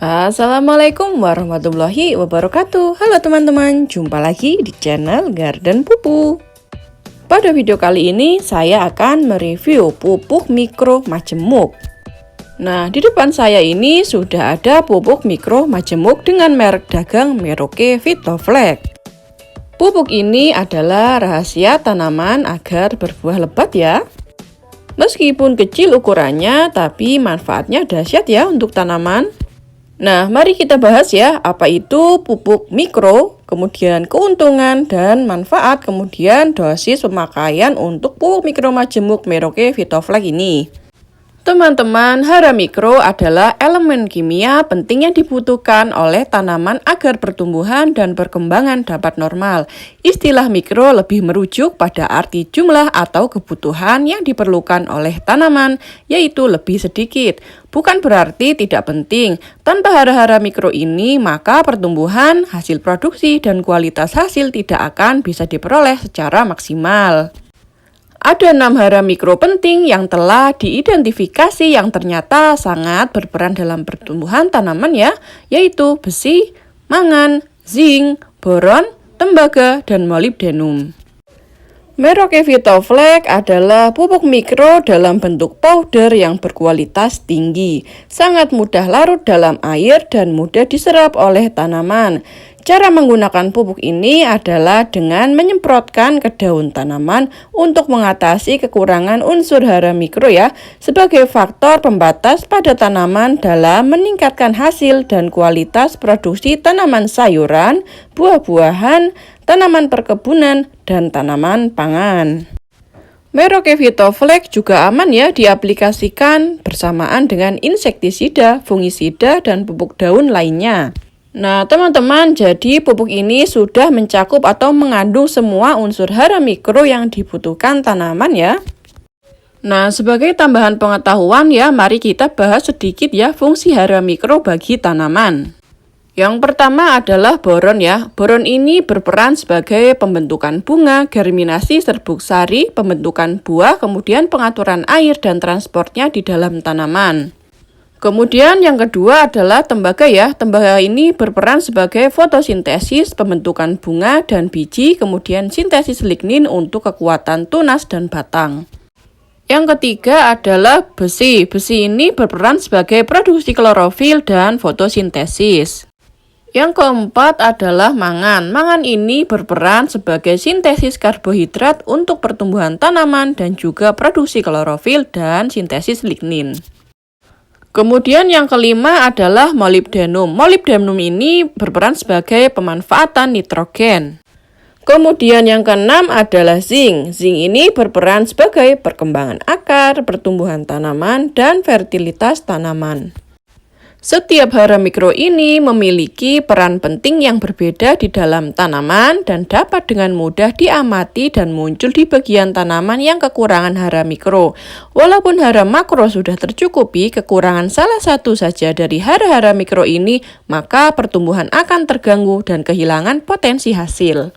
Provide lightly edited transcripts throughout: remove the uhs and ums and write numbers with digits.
Assalamualaikum warahmatullahi wabarakatuh. Halo teman-teman, jumpa lagi di channel Garden Pupu. Pada video kali ini saya akan mereview pupuk mikro majemuk. Nah, di depan saya ini sudah ada pupuk mikro majemuk dengan merek dagang Merauke Vitoflex. Pupuk ini adalah rahasia tanaman agar berbuah lebat ya. Meskipun kecil ukurannya, tapi manfaatnya dahsyat ya untuk tanaman. Nah, mari kita bahas ya, apa itu pupuk mikro, kemudian keuntungan dan manfaat, kemudian dosis pemakaian untuk pupuk mikro majemuk Merauke Vitoflex ini. Teman-teman, hara mikro adalah elemen kimia penting yang dibutuhkan oleh tanaman agar pertumbuhan dan perkembangan dapat normal. Istilah mikro lebih merujuk pada arti jumlah atau kebutuhan yang diperlukan oleh tanaman, yaitu lebih sedikit. Bukan berarti tidak penting. Tanpa hara-hara mikro ini, maka pertumbuhan, hasil produksi, dan kualitas hasil tidak akan bisa diperoleh secara maksimal. Ada 6 hara mikro penting yang telah diidentifikasi yang ternyata sangat berperan dalam pertumbuhan tanaman ya, yaitu besi, mangan, zinc, boron, tembaga, dan molybdenum. Merauke Vitoflex adalah pupuk mikro dalam bentuk powder yang berkualitas tinggi, sangat mudah larut dalam air dan mudah diserap oleh tanaman. Cara menggunakan pupuk ini adalah dengan menyemprotkan ke daun tanaman untuk mengatasi kekurangan unsur hara mikro ya, sebagai faktor pembatas pada tanaman dalam meningkatkan hasil dan kualitas produksi tanaman sayuran, buah-buahan, tanaman perkebunan, dan tanaman pangan. Merauke Vitoflex juga aman ya diaplikasikan bersamaan dengan insektisida, fungisida, dan pupuk daun lainnya. Nah teman-teman, jadi pupuk ini sudah mencakup atau mengandung semua unsur hara mikro yang dibutuhkan tanaman ya. Nah sebagai tambahan pengetahuan ya, mari kita bahas sedikit ya fungsi hara mikro bagi tanaman. Yang pertama adalah boron ya. Boron ini berperan sebagai pembentukan bunga, germinasi serbuk sari, pembentukan buah, kemudian pengaturan air dan transportnya di dalam tanaman. Kemudian yang kedua adalah tembaga ya. Tembaga ini berperan sebagai fotosintesis, pembentukan bunga dan biji, kemudian sintesis lignin untuk kekuatan tunas dan batang. Yang ketiga adalah besi. Besi ini berperan sebagai produksi klorofil dan fotosintesis. Yang keempat adalah mangan. Mangan ini berperan sebagai sintesis karbohidrat untuk pertumbuhan tanaman dan juga produksi klorofil dan sintesis lignin. Kemudian yang kelima adalah molybdenum. Molybdenum ini berperan sebagai pemanfaatan nitrogen. Kemudian yang keenam adalah zinc. Zinc ini berperan sebagai perkembangan akar, pertumbuhan tanaman, dan fertilitas tanaman. Setiap hara mikro ini memiliki peran penting yang berbeda di dalam tanaman dan dapat dengan mudah diamati dan muncul di bagian tanaman yang kekurangan hara mikro. Walaupun hara makro sudah tercukupi, kekurangan salah satu saja dari hara-hara mikro ini, maka pertumbuhan akan terganggu dan kehilangan potensi hasil.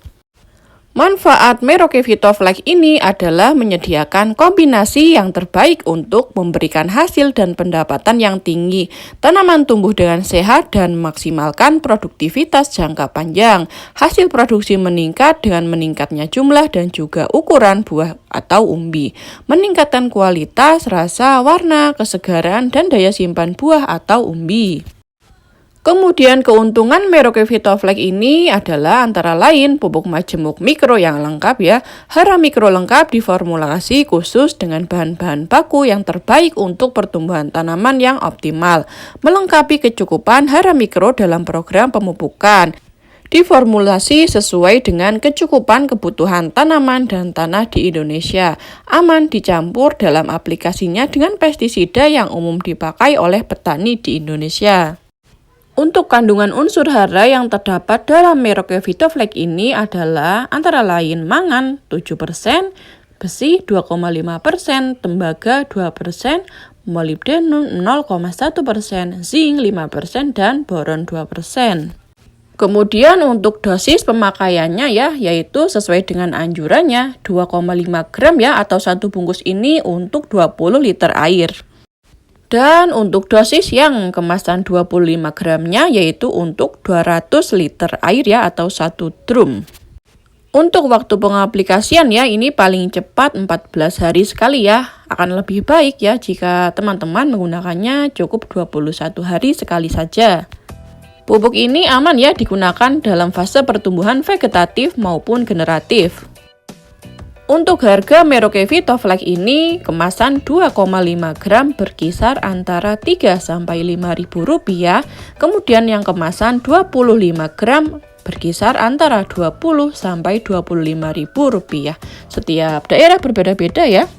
Manfaat Merauke Vitoflex ini adalah menyediakan kombinasi yang terbaik untuk memberikan hasil dan pendapatan yang tinggi. Tanaman tumbuh dengan sehat dan maksimalkan produktivitas jangka panjang. Hasil produksi meningkat dengan meningkatnya jumlah dan juga ukuran buah atau umbi. Meningkatkan kualitas, rasa, warna, kesegaran, dan daya simpan buah atau umbi. Kemudian keuntungan Merauke Vitoflex ini adalah antara lain pupuk majemuk mikro yang lengkap ya. Hara mikro lengkap diformulasi khusus dengan bahan-bahan baku yang terbaik untuk pertumbuhan tanaman yang optimal. Melengkapi kecukupan hara mikro dalam program pemupukan. Diformulasi sesuai dengan kecukupan kebutuhan tanaman dan tanah di Indonesia. Aman dicampur dalam aplikasinya dengan pestisida yang umum dipakai oleh petani di Indonesia. Untuk kandungan unsur hara yang terdapat dalam Merauke Vitoflex ini adalah antara lain mangan 7%, besi 2,5%, tembaga 2%, molybdenum 0,1%, zinc 5%, dan boron 2%. Kemudian untuk dosis pemakaiannya ya, yaitu sesuai dengan anjurannya 2,5 gram ya, atau 1 bungkus ini untuk 20 liter air. Dan untuk dosis yang kemasan 25 gramnya yaitu untuk 200 liter air ya, atau 1 drum. Untuk waktu pengaplikasian ya, ini paling cepat 14 hari sekali ya. Akan lebih baik ya jika teman-teman menggunakannya cukup 21 hari sekali saja. Pupuk ini aman ya digunakan dalam fase pertumbuhan vegetatif maupun generatif. Untuk harga Merauke Vitoflex ini, kemasan 2,5 gram berkisar antara 3-5.000 rupiah, kemudian yang kemasan 25 gram berkisar antara 20-25.000 rupiah. Setiap daerah berbeda-beda ya.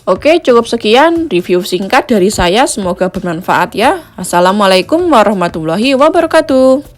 Oke, cukup sekian review singkat dari saya, semoga bermanfaat ya. Assalamualaikum warahmatullahi wabarakatuh.